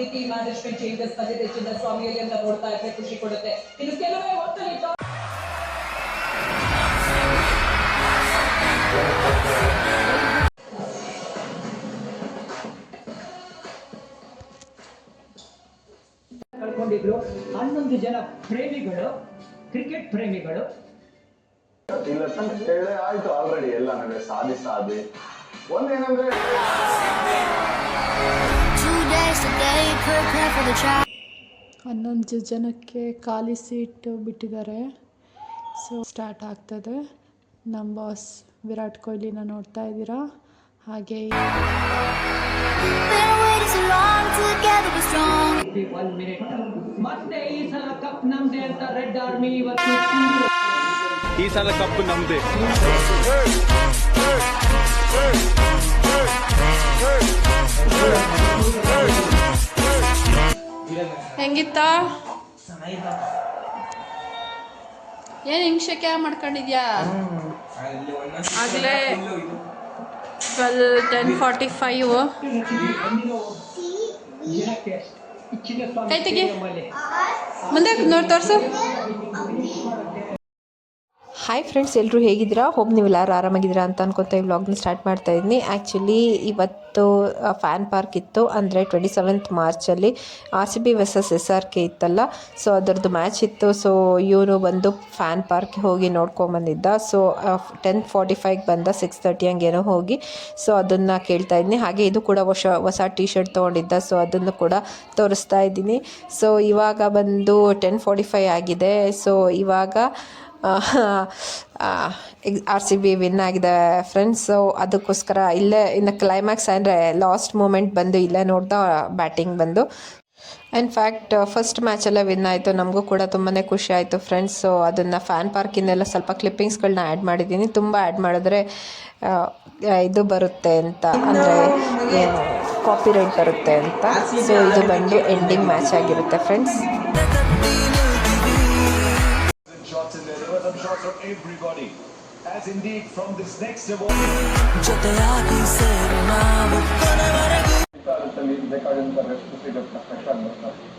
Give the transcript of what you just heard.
ರೀತಿ management changes ಬಂದಿದೆ ಚಿನ್ನಸ್ವಾಮಿಯಲ್ಲಿ ಅಂತ ನೋಡ್ತಾ ಇದ್ರೆ ಖುಷಿ ಕೊಡುತ್ತೆ. ಇನ್ನು ಕೆಲವೇ ಹೊತ್ತಲ್ಲಿ ಕಳ್ಕೊಂಡಿದ್ರು 11 ಜನ ಪ್ರೇಮಿಗಳು, ಕ್ರಿಕೆಟ್ ಪ್ರೇಮಿಗಳು. ಆಯ್ತು ಆಲ್ರೆಡಿ ಎಲ್ಲ ನನಗೆ ಸಾಧಿ ಒಂದೇನಂದ್ರೆ 11 ಜನಕ್ಕೆ ಖಾಲಿ ಸೀಟ್ ಬಿಟ್ಟಿದ್ದಾರೆ. ಸೊ ಸ್ಟಾರ್ಟ್ ಆಗ್ತದೆ. ನಮ್ಮ ಬಾಸ್ ವಿರಾಟ್ ಕೊಹ್ಲಿನ ನೋಡ್ತಾ ಇದ್ದೀರಾ. ಹಾಗೆ 1 ಮಿನಿಟ್ ಮತ್ತೆ ಈ ಸಲ ಕಪ್ ನಮ್ದೆ ಅಂತ ರೆಡ್ ಆರ್ಮಿ ಇವತ್ತು ಈ ಸಲ ಕಪ್ ನಮ್ದೆ. ಹೆಂಗಿತ್ತ? ಏನ್ ಹಿಂಗ್ ಶೆಕೆ ಮಾಡ್ಕೊಂಡಿದ್ಯಾ? ಆಗ್ಲೇ 10:45 ಕೈ ತೆಗಿ ಮುಂದೆ ನೋಡಿ ತೋರಿಸು. ಹಾಯ್ ಫ್ರೆಂಡ್ಸ್, ಎಲ್ಲರೂ ಹೇಗಿದ್ದೀರಾ? ಹೋಪ್ ನೀವೆಲ್ಲರೂ ಆರಾಮಾಗಿದ್ದೀರಾ ಅಂತ ಅನ್ಕೊತಾ ಈ ವ್ಲಾಗ್ನ ಸ್ಟಾರ್ಟ್ ಮಾಡ್ತಾ ಇದ್ದೀನಿ. ಆ್ಯಕ್ಚುಲಿ ಇವತ್ತು ಫ್ಯಾನ್ ಪಾರ್ಕ್ ಇತ್ತು, ಅಂದರೆ 27th ಮಾರ್ಚಲ್ಲಿ RCB ವರ್ಸಸ್ SRK ಇತ್ತಲ್ಲ, ಸೊ ಅದರದ್ದು ಮ್ಯಾಚ್ ಇತ್ತು. ಸೊ ಇವನು ಬಂದು ಫ್ಯಾನ್ ಪಾರ್ಕ್ಗೆ ಹೋಗಿ ನೋಡ್ಕೊಂಬಂದಿದ್ದ. ಸೊ 10:45ಗೆ ಬಂದ, 6:30 ಹಂಗೇನೋ ಹೋಗಿ ಸೊ ಅದನ್ನು ಕೇಳ್ತಾ ಇದ್ದೀನಿ. ಹಾಗೆ ಇದು ಕೂಡ ಹೊಸ ಟಿ ಶರ್ಟ್ ತೊಗೊಂಡಿದ್ದ, ಸೊ ಅದನ್ನು ಕೂಡ ತೋರಿಸ್ತಾ ಇದ್ದೀನಿ. ಸೊ ಇವಾಗ ಬಂದು 10:45 ಆಗಿದೆ. ಸೊ ಇವಾಗ RCB ವಿನ್ ಆಗಿದೆ ಫ್ರೆಂಡ್ಸ್. ಸೊ ಅದಕ್ಕೋಸ್ಕರ ಇಲ್ಲೇ ಇನ್ನು ಕ್ಲೈಮ್ಯಾಕ್ಸ್ ಅಂದರೆ ಲಾಸ್ಟ್ ಮೂಮೆಂಟ್ ಬಂದು ಇಲ್ಲೇ ನೋಡ್ದ ಬ್ಯಾಟಿಂಗ್ ಬಂದು. ಇನ್ಫ್ಯಾಕ್ಟ್ ಫಸ್ಟ್ ಮ್ಯಾಚಲ್ಲೇ ವಿನ್ ಆಯಿತು. ನಮಗೂ ಕೂಡ ತುಂಬಾ ಖುಷಿ ಆಯಿತು ಫ್ರೆಂಡ್ಸ್. ಸೊ ಅದನ್ನು ಫ್ಯಾನ್ ಪಾರ್ಕಿಂದೆಲ್ಲ ಸ್ವಲ್ಪ ಕ್ಲಿಪ್ಪಿಂಗ್ಸ್ಗಳನ್ನ ಆ್ಯಡ್ ಮಾಡಿದ್ದೀನಿ. ತುಂಬ ಆ್ಯಡ್ ಮಾಡಿದ್ರೆ ಇದು ಬರುತ್ತೆ ಅಂತ, ಅಂದರೆ ಕಾಪಿರೈಟ್ ಬರುತ್ತೆ ಅಂತ. ಸೊ ಇದು ಬಂದು ಎಂಡಿಂಗ್ ಮ್ಯಾಚ್ ಆಗಿರುತ್ತೆ friends. shots from everybody, as indeed from this next award ಬೇಕಾದಂತ ರೆಸ್ಟ್ ಸಿಗುತ್ತೆ ಫ್ರೆಶ್ ಆಗಿ ಬರ್ತಾರೆ.